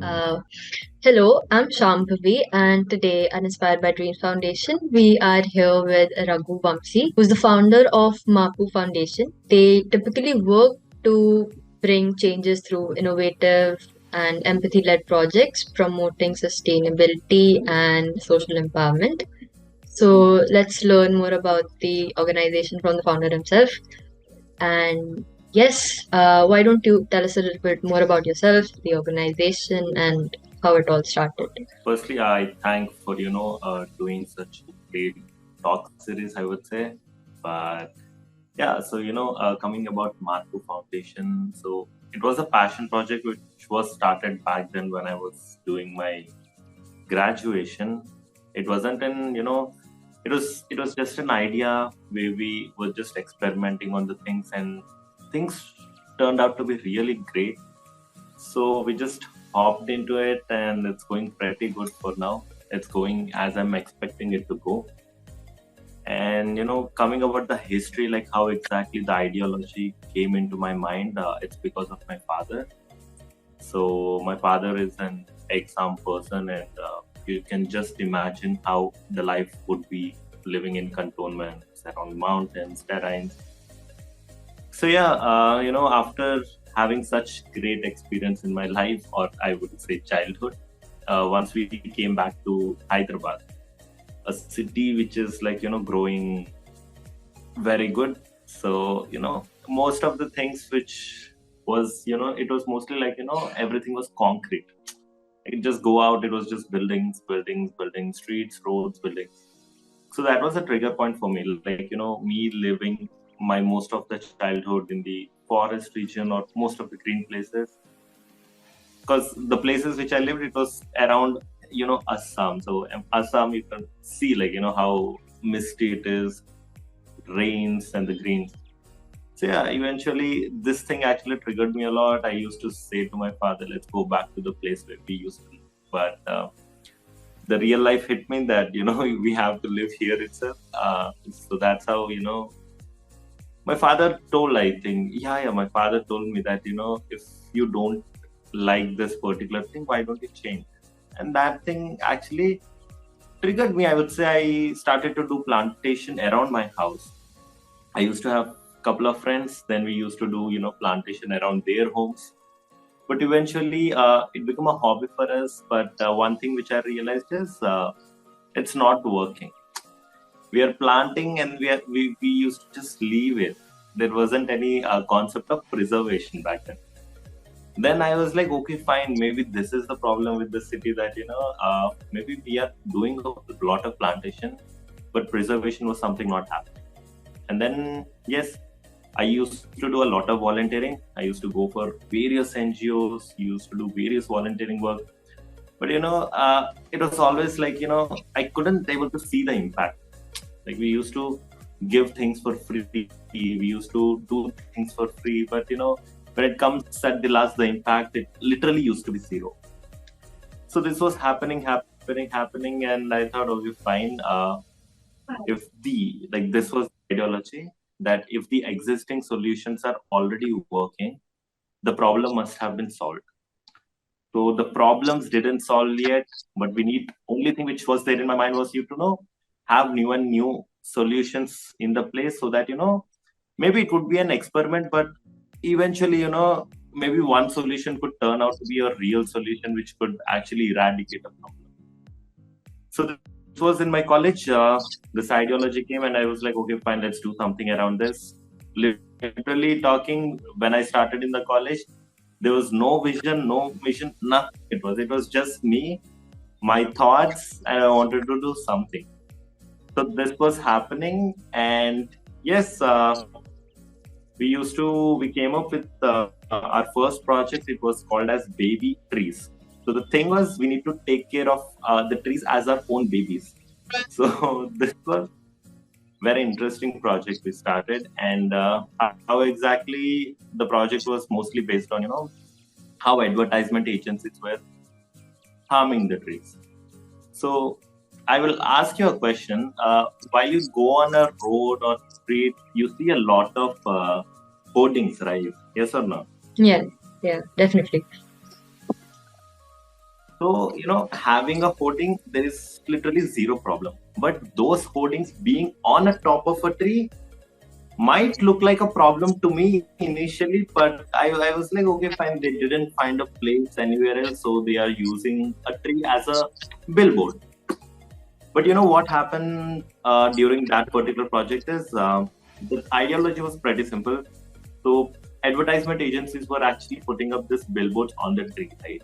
Uh, Hello, I'm Shambhavi, and today, Inspired by Dreams Foundation, we are here with Raghu Vamsi, who's the founder of Marpu Foundation. They typically work to bring changes through innovative and empathy led projects, promoting sustainability and social empowerment. So, let's learn more about the organization from the founder himself. And yes, why don't you tell us a little bit more about yourself, the organization, and how it all started? Firstly, I thank for doing such a great talk series, I would say. But yeah, so coming about Marpu Foundation, so it was a passion project which was started back then when I was doing my graduation. It wasn't an it was just an idea where we were just experimenting on the things, and things turned out to be really great. So we just hopped into it, and it's going pretty good for now. It's going as I'm expecting it to go. And coming about the history, like how exactly the ideology came into my mind, it's because of my father. So my father is an exam person, and you can just imagine how the life would be living in cantonments around mountains, terrains. So yeah, after having such great experience in my life, or I would say childhood, once we came back to Hyderabad, a city which is like growing very good. So most of the things which was it was mostly like everything was concrete. It just go out, it was just buildings, buildings, buildings, streets, roads, buildings. So that was a trigger point for me, like me living my most of the childhood in the forest region or most of the green places, because the places which I lived, it was around Assam. So Assam, you can see like how misty it is, rains and the greens. So yeah, eventually this thing actually triggered me a lot. I used to say to my father, let's go back to the place where we used to live. But the real life hit me that we have to live here itself. So that's how my father told, I think, my father told me that if you don't like this particular thing, why don't you change? And that thing actually triggered me. I would say I started to do plantation around my house. I used to have a couple of friends, then we used to do plantation around their homes. But eventually it became a hobby for us. But one thing which I realized is it's not working. We are planting, and we used to just leave it. There wasn't any concept of preservation back then. I was like, okay, fine, maybe this is the problem with the city, that maybe we are doing a lot of plantation, but preservation was something not happening. And then yes, I used to do a lot of volunteering. I used to go for various NGOs, used to do various volunteering work. But it was always like I couldn't able to see the impact. Like we used to give things for free, we used to do things for free, but when it comes at the last, the impact, it literally used to be zero. So this was happening, and I thought, okay, fine. If the like this was ideology, that if the existing solutions are already working, the problem must have been solved. So the problems didn't solve yet, but we need, only thing which was there in my mind was you to have new solutions in the place, so that maybe it would be an experiment, but eventually maybe one solution could turn out to be a real solution which could actually eradicate a problem. So this was in my college. This ideology came, and I was like, okay, fine, let's do something around this. Literally talking, when I started in the college, there was no vision, no mission, nothing. It was just me, my thoughts, and I wanted to do something. So this was happening, and yes, we came up with our first project. It was called as Baby Trees. So the thing was, we need to take care of the trees as our own babies. So this was very interesting project we started, and how exactly the project was mostly based on how advertisement agencies were harming the trees. So I will ask you a question. While you go on a road or street, you see a lot of hoardings, right? Yes or no? Yeah, yeah, definitely. So, having a hoarding, there is literally zero problem. But those hoardings being on a top of a tree might look like a problem to me initially, but I was like, okay, fine. They didn't find a place anywhere else, so they are using a tree as a billboard. But what happened during that particular project is the ideology was pretty simple. So advertisement agencies were actually putting up this billboards on the tree, right?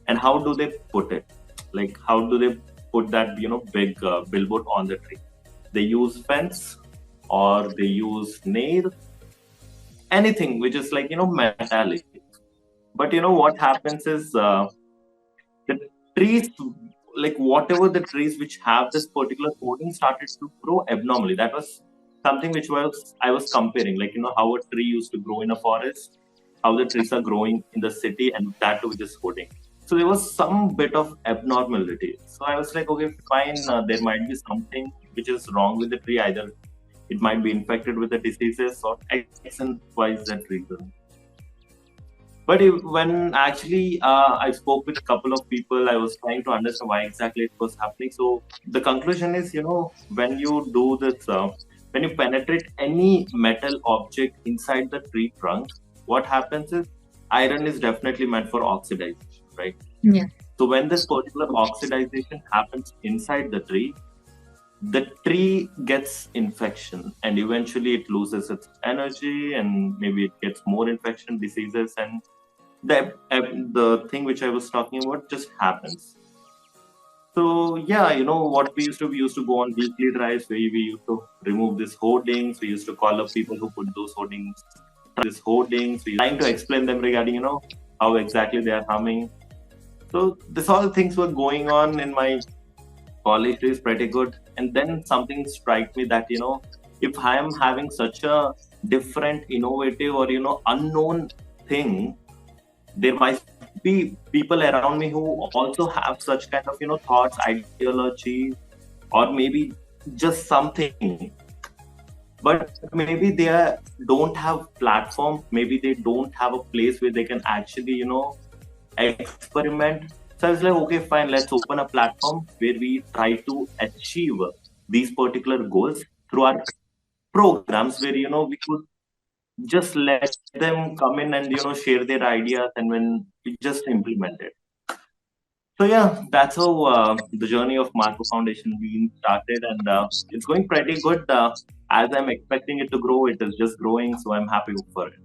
And how do they put it? Like, how do they put that big billboard on the tree? They use fence or they use nail, anything which is like metallic. But what happens is the trees, like whatever the trees which have this particular coating started to grow abnormally. That was something which was I was comparing, like how a tree used to grow in a forest, how the trees are growing in the city, and that too just coating. So there was some bit of abnormality. So I was like, okay, fine. There might be something which is wrong with the tree. Either it might be infected with the diseases or X and Y Z reason. But when actually I spoke with a couple of people, I was trying to understand why exactly it was happening. So the conclusion is, when you do this, when you penetrate any metal object inside the tree trunk, what happens is iron is definitely meant for oxidization, right? Yeah. So when this particular oxidization happens inside the tree gets infection and eventually it loses its energy and maybe it gets more infection diseases and the thing which I was talking about just happens. So yeah, what we used to go on weekly drives where we used to remove these hoardings. We used to call up people who put those hoardings, we trying to explain them regarding how exactly they are harming. So this all things were going on in my college days pretty good. And then something struck me that if I am having such a different, innovative, or unknown thing, there might be people around me who also have such kind of thoughts, ideology, or maybe just something, but maybe they don't have platform, maybe they don't have a place where they can actually experiment. So I was like, okay, fine, let's open a platform where we try to achieve these particular goals through our programs, where we could just let them come in and share their ideas, and when we just implement it. So yeah, that's how the journey of Marpu Foundation being started, and it's going pretty good. As I'm expecting it to grow, it is just growing, so I'm happy for it.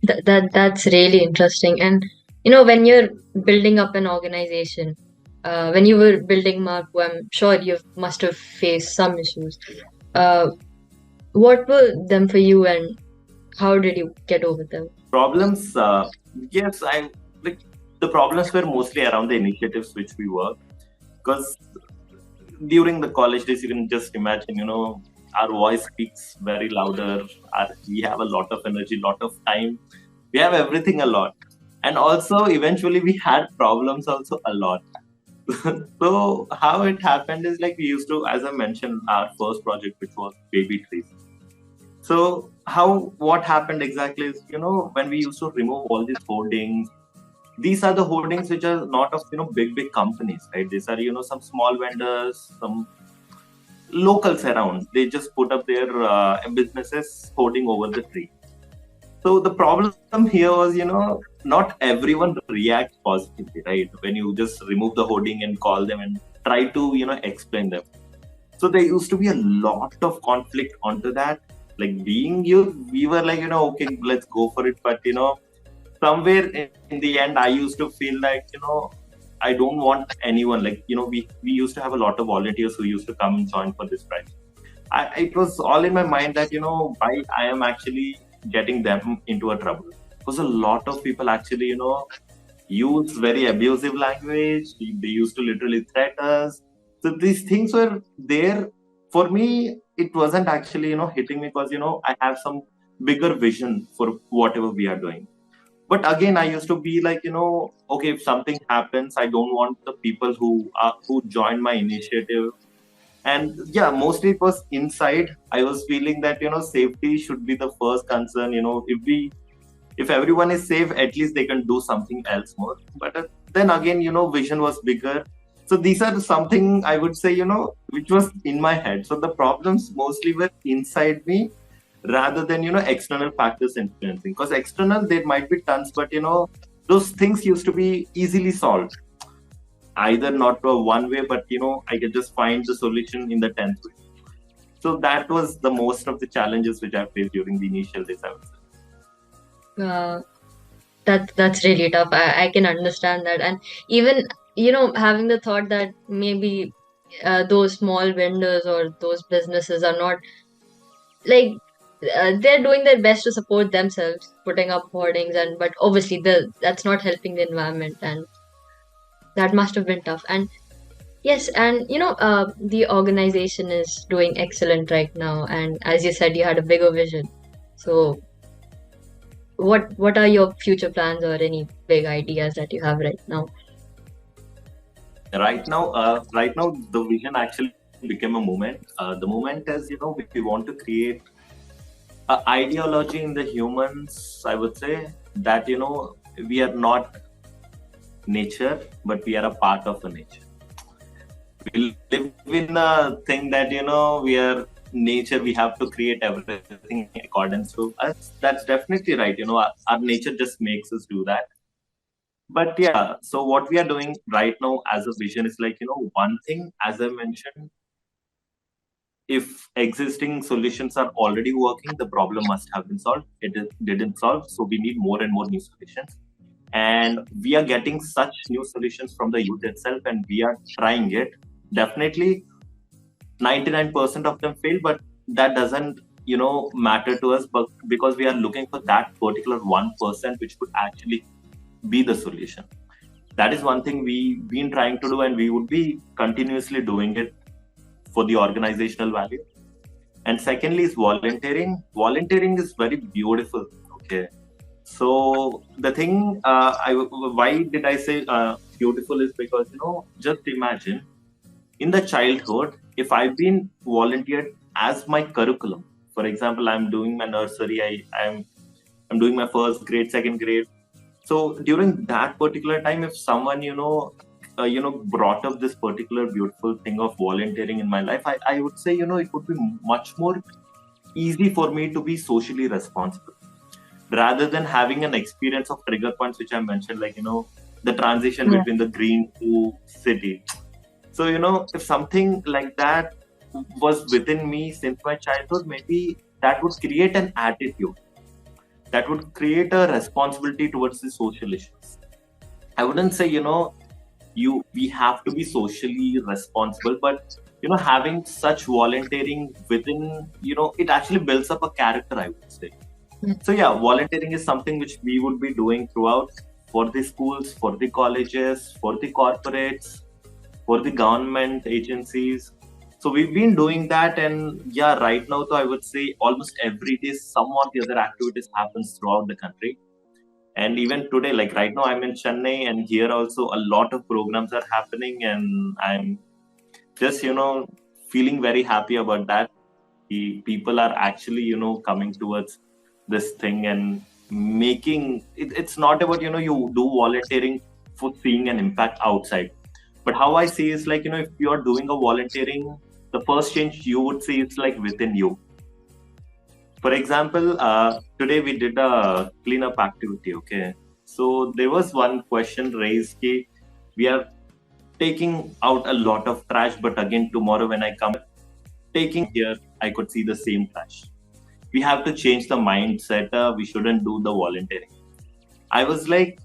Yeah. That's really interesting. And when you're building up an organization, when you were building Marpu, I'm sure you must have faced some issues. What were them for you, and how did you get over them? Problems, yes, I like the problems were mostly around the initiatives which we work, because during the college days, you can just imagine, our voice speaks very louder. We have a lot of energy, lot of time. We have everything a lot, and also eventually we had problems also a lot. So how it happened is, like, we used to, as I mentioned, our first project, which was baby trees. So what happened exactly is, when we used to remove all these hoardings, these are the hoardings which are not of big companies, right? These are some small vendors, some locals around. They just put up their businesses hoarding over the tree. So the problem here was, not everyone reacts positively, right? When you just remove the hoarding and call them and try to explain them. So there used to be a lot of conflict onto that. Like, being you, we were like, okay, let's go for it. But somewhere in the end, I used to feel like, I don't want anyone, like, we used to have a lot of volunteers who used to come and join for this project. It was all in my mind that, why I am actually getting them into a trouble. Because a lot of people actually, use very abusive language. They used to literally threaten us. So these things were there. For me, it wasn't actually, hitting me, because, I have some bigger vision for whatever we are doing. But again, I used to be like, okay, if something happens, I don't want the people who join my initiative. And yeah, mostly it was inside. I was feeling that safety should be the first concern. If everyone is safe, at least they can do something else more. But then again, vision was bigger. So these are something I would say, which was in my head. So the problems mostly were inside me rather than, external factors influencing. Because external, there might be tons, but, those things used to be easily solved. Either not one way, but, I could just find the solution in the 10th way. So that was the most of the challenges which I faced during the initial days, I would say. That's really tough. I can understand that. And even, having the thought that maybe those small vendors or those businesses are not like they're doing their best to support themselves, putting up hoardings, and but obviously that's not helping the environment, and that must have been tough. And yes, and the organization is doing excellent right now. And as you said, you had a bigger vision. So what are your future plans or any big ideas that you have right now? Right now, the vision actually became a movement. The movement is, we want to create an ideology in the humans, I would say, that, we are not nature, but we are a part of the nature. We live in a thing that, we are nature, we have to create everything in accordance to us. That's definitely right. Our nature just makes us do that. But yeah, so what we are doing right now as a vision is like, one thing, as I mentioned, if existing solutions are already working, the problem must have been solved. Didn't solve, so we need more and more new solutions. And we are getting such new solutions from the youth itself, and we are trying it. Definitely, 99% of them fail, but that doesn't, matter to us. But because we are looking for that particular 1%, which could actually be the solution. That is one thing we've been trying to do, and we would be continuously doing it for the organizational value. And secondly is volunteering. Volunteering is very beautiful. Okay. So the thing, why did I say beautiful is because, just imagine in the childhood, if I've been volunteered as my curriculum, for example, I'm doing my nursery, I'm doing my first grade, second grade. So during that particular time, if someone, brought up this particular beautiful thing of volunteering in my life, I would say, it would be much more easy for me to be socially responsible rather than having an experience of trigger points, which I mentioned, like, the transition between the green to city. So, if something like that was within me since my childhood, maybe that would create an attitude, that would create a responsibility towards the social issues. I wouldn't say, we have to be socially responsible, but, having such volunteering within, it actually builds up a character, I would say. So yeah, volunteering is something which we would be doing throughout, for the schools, for the colleges, for the corporates, for the government agencies. So we've been doing that, and yeah, right now, though, I would say almost every day, some or the other activities happens throughout the country. And even today, like right now, I'm in Chennai, and here also a lot of programs are happening, and I'm just, feeling very happy about that. The people are actually, coming towards this thing and making it. It's not about, you do volunteering for seeing an impact outside. But how I see is like, if you're doing a volunteering, the first change you would see is like within you. For example, today we did a cleanup activity. Okay. So there was one question raised. We are taking out a lot of trash, but again, tomorrow when I come taking here, I could see the same trash. We have to change the mindset. We shouldn't do the volunteering. I was like,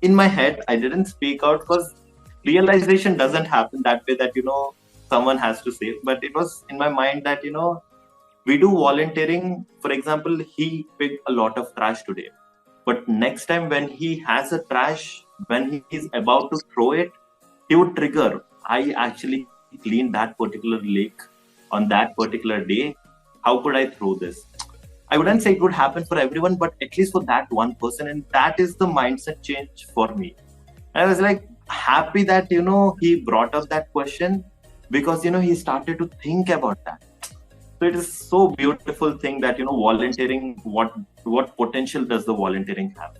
in my head, I didn't speak out because realization doesn't happen that way that, someone has to say. But it was in my mind that, we do volunteering. For example, he picked a lot of trash today. But next time when he has a trash, when he is about to throw it, he would trigger. I actually cleaned that particular lake on that particular day. How could I throw this? I wouldn't say it would happen for everyone, but at least for that one person. And that is the mindset change for me. And I was like happy that, he brought up that question because, he started to think about that. So it is so beautiful thing that, volunteering, what potential does the volunteering have?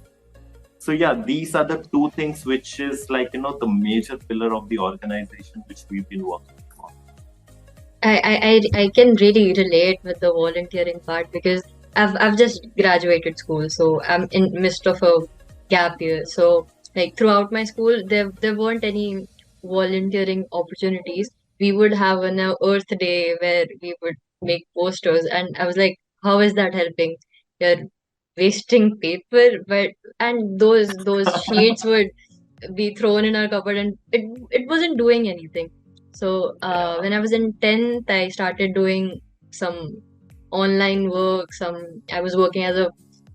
So yeah, these are the two things which is like, the major pillar of the organization which we've been working on. I can really relate with the volunteering part because I've just graduated school, so I'm in midst of a gap year. So like throughout my school, there weren't any volunteering opportunities. We would have an Earth Day where we would make posters, and I was like, how is that helping? You're wasting paper, but and those sheets would be thrown in our cupboard, and it wasn't doing anything. So Yeah. when I was in 10th, I started doing some online work. I was working as a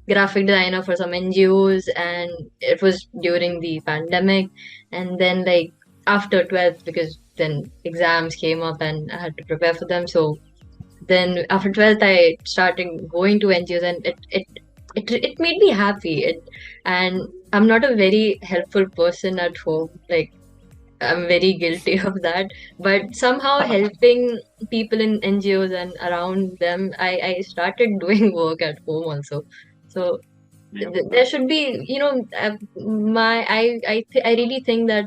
graphic designer for some NGOs, and it was during the pandemic. And then like after 12th, because then exams came up and I had to prepare for them. So then after 12th, I started going to NGOs, and it made me happy. And I'm not a very helpful person at home. Like I'm very guilty of that. But somehow helping people in NGOs and around them, I started doing work at home also. So Yeah. there should be, I really think that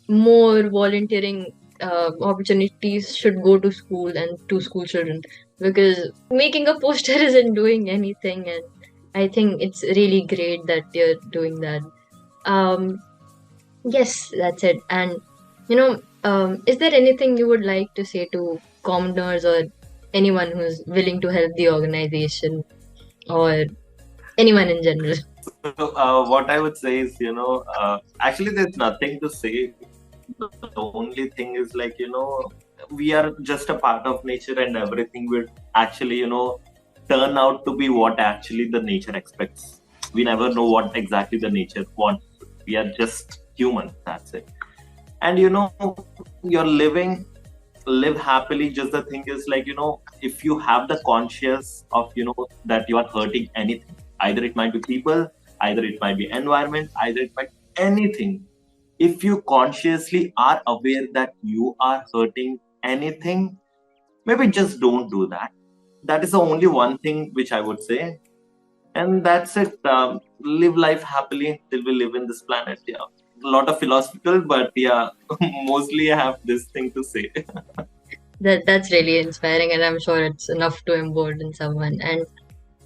more volunteering opportunities should go to school and to school children, because making a poster isn't doing anything, and I think it's really great that they're doing that. Um, yes, that's it. And is there anything you would like to say to commoners or anyone who's willing to help the organization or anyone in general? So what I would say is, actually there's nothing to say. The only thing is like, we are just a part of nature, and everything will actually, turn out to be what actually the nature expects. We never know what exactly the nature wants. We are just human. That's it. And you're live happily. Just the thing is like, if you have the conscious of, that you are hurting anything, either it might be people, either it might be environment, either it might anything. If you consciously are aware that you are hurting anything, maybe just don't do that. That is the only one thing which I would say. And that's it. Live life happily till we live in this planet. Yeah. A lot of philosophical, but yeah, mostly I have this thing to say. That's really inspiring, and I'm sure it's enough to embolden someone. And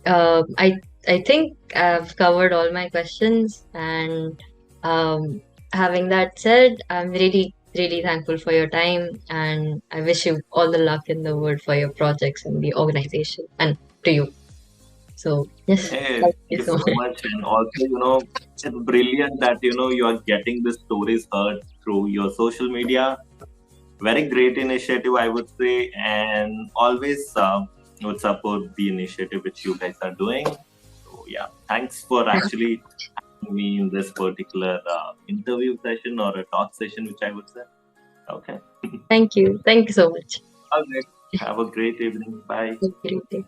I think I've covered all my questions. And um, having that said, I'm really really thankful for your time, and I wish you all the luck in the world for your projects and the organization, and to you. So yes, Hey, thank thank you you so so much. much. And also, it's brilliant that, you are getting the stories heard through your social media. Very great initiative, I would say. And always would support the initiative which you guys are doing. So, yeah, thanks for actually having me in this particular interview session or a talk session, which I would say. Okay. Thank you so much. Okay. Have a great evening. Bye. Have a great day.